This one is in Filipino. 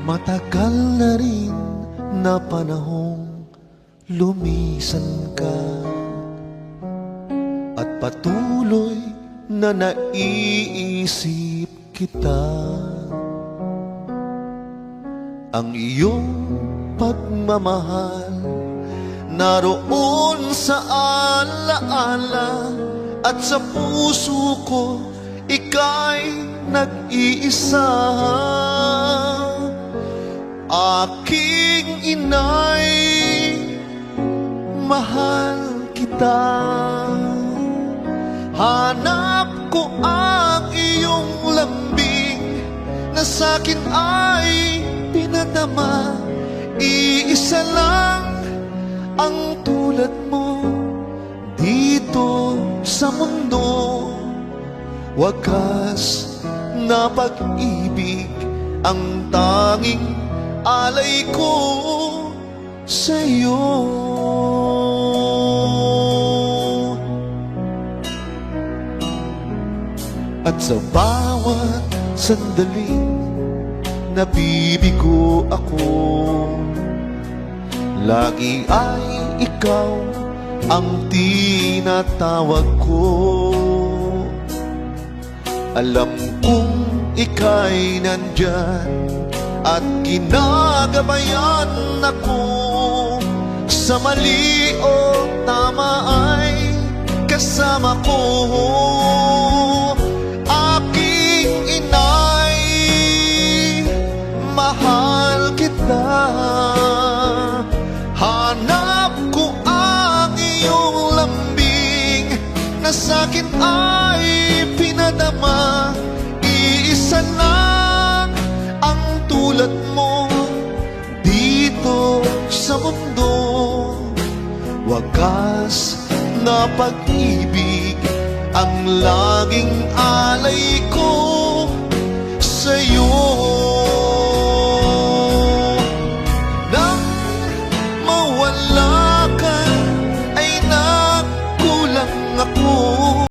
Matagal na rin na panahong lumisan ka, at patuloy na naiisip kita. Ang iyong pagmamahal naroon sa alaala, at sa puso ko ika'y nag-iisa. Aking inay, mahal kita. Hanap ko ang iyong lambing na sa'kin ay pinadama. Iisa lang ang tulad mo dito sa mundo. Wagas na pag-ibig ang tanging alay ko sa'yo. At sa bawat sandaling nabibigo ako, lagi ay ikaw ang tinatawag ko. Alam kong ika'y nandyan at ginagabayan ako. Sa mali o tama ay kasama ko. Aking inay, mahal kita. Hanap ko ang iyong lambing na sa'kin ay pinadama. Iisa lang ang tulad mo dito sa mundo. Wagas na pag-ibig ang laging alay ko sa'yo.